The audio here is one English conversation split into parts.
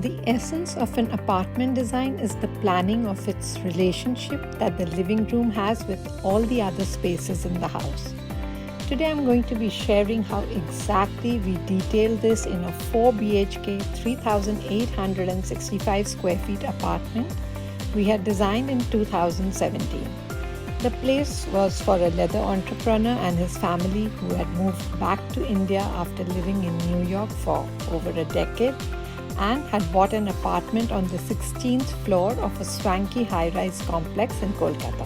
The essence of an apartment design is the planning of its relationship that the living room has with all the other spaces in the house. Today I'm going to be sharing how exactly we detail this in a 4 BHK 3,865 square feet apartment we had designed in 2017. The place was for a leather entrepreneur and his family who had moved back to India after living in New York for over a decade and had bought an apartment on the 16th floor of a swanky high-rise complex in Kolkata.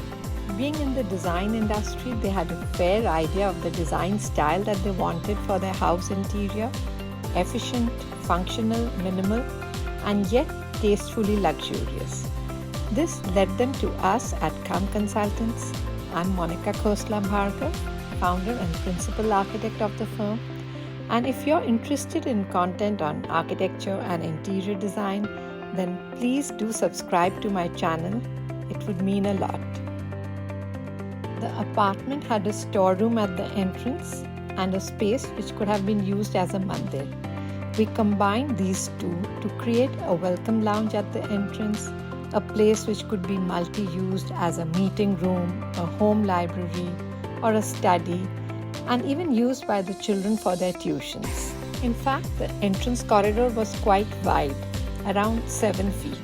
Being in the design industry, they had a fair idea of the design style that they wanted for their house interior: efficient, functional, minimal, and yet tastefully luxurious. This led them to us at Calm Consultants. I'm Monica Khosla Bhargav, founder and principal architect of the firm. And if you're interested in content on architecture and interior design, then please do subscribe to my channel. It would mean a lot. The apartment had a storeroom at the entrance and a space which could have been used as a mandir. We combined these two to create a welcome lounge at the entrance, a place which could be multi-used as a meeting room, a home library, or a study, and even used by the children for their tuitions. In fact, the entrance corridor was quite wide, around 7 feet.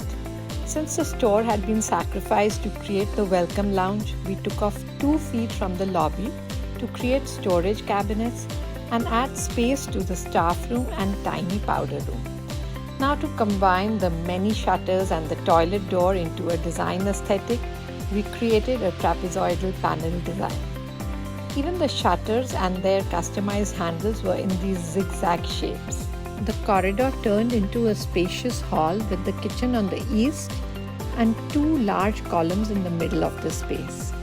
Since the store had been sacrificed to create the welcome lounge, we took off 2 feet from the lobby to create storage cabinets and add space to the staff room and tiny powder room. Now, to combine the many shutters and the toilet door into a design aesthetic, we created a trapezoidal panel design. Even the shutters and their customized handles were in these zigzag shapes. The corridor turned into a spacious hall with the kitchen on the east and 2 large columns in the middle of the space.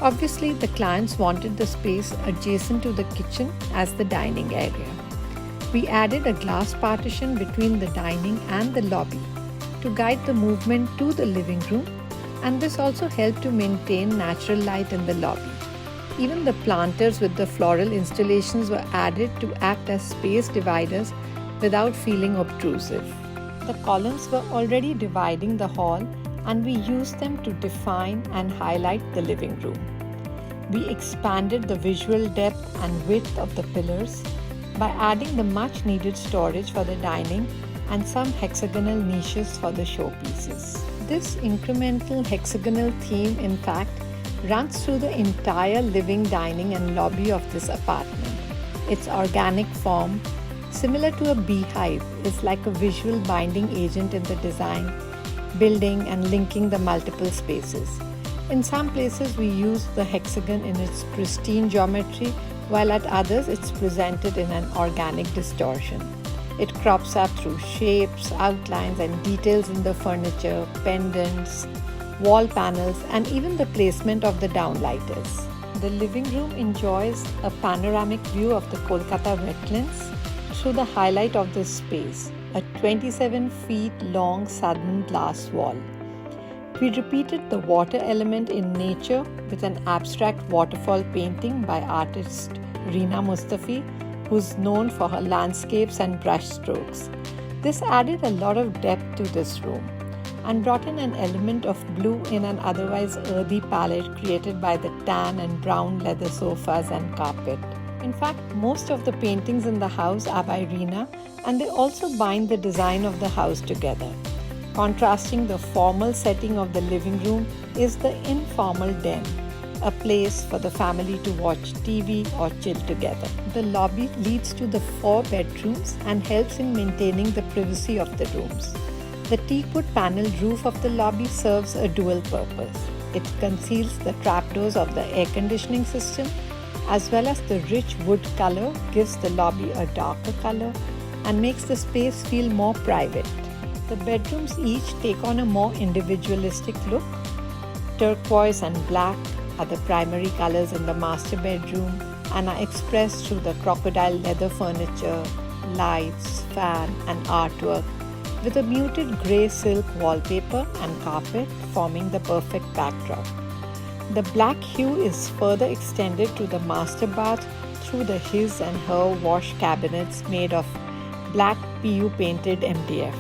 Obviously, the clients wanted the space adjacent to the kitchen as the dining area. We added a glass partition between the dining and the lobby to guide the movement to the living room, and this also helped to maintain natural light in the lobby. Even the planters with the floral installations were added to act as space dividers without feeling obtrusive. The columns were already dividing the hall, and we used them to define and highlight the living room. We expanded the visual depth and width of the pillars by adding the much needed storage for the dining and some hexagonal niches for the showpieces. This incremental hexagonal theme, in fact, runs through the entire living, dining and lobby of this apartment. Its organic form, similar to a beehive, is like a visual binding agent in the design, building and linking the multiple spaces. In some places we use the hexagon in its pristine geometry, while at others it's presented in an organic distortion. It crops up through shapes, outlines and details in the furniture, pendants, wall panels and even the placement of the downlighters. The living room enjoys a panoramic view of the Kolkata wetlands through the highlight of this space, a 27 feet long southern glass wall. We repeated the water element in nature with an abstract waterfall painting by artist Reena Mustafi, who's known for her landscapes and brush strokes. This added a lot of depth to this room and brought in an element of blue in an otherwise earthy palette created by the tan and brown leather sofas and carpet. In fact, most of the paintings in the house are by Reena, and they also bind the design of the house together. Contrasting the formal setting of the living room is the informal den, a place for the family to watch TV or chill together. The lobby leads to the 4 bedrooms and helps in maintaining the privacy of the rooms. The teakwood paneled roof of the lobby serves a dual purpose. It conceals the trapdoors of the air conditioning system, as well as the rich wood color gives the lobby a darker color and makes the space feel more private. The bedrooms each take on a more individualistic look. Turquoise and black are the primary colors in the master bedroom and are expressed through the crocodile leather furniture, lights, fan and artwork, with a muted grey silk wallpaper and carpet forming the perfect backdrop. The black hue is further extended to the master bath through the his and her wash cabinets made of black PU painted MDF.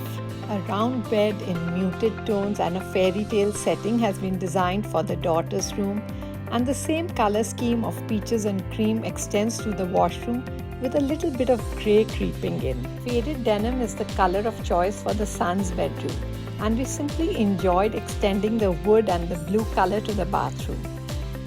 A round bed in muted tones and a fairy tale setting has been designed for the daughter's room, and the same color scheme of peaches and cream extends to the washroom with a little bit of grey creeping in. Faded denim is the color of choice for the son's bedroom, and we simply enjoyed extending the wood and the blue color to the bathroom.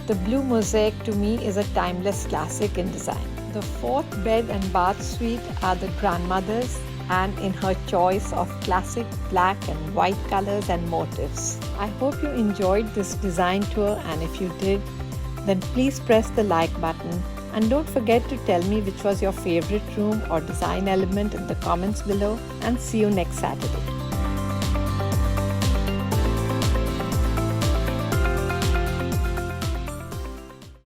The blue mosaic to me is a timeless classic in design. The fourth bed and bath suite are the grandmother's, and in her choice of classic black and white colors and motifs. I hope you enjoyed this design tour, and if you did, then please press the like button, and don't forget to tell me which was your favorite room or design element in the comments below, and see you next Saturday.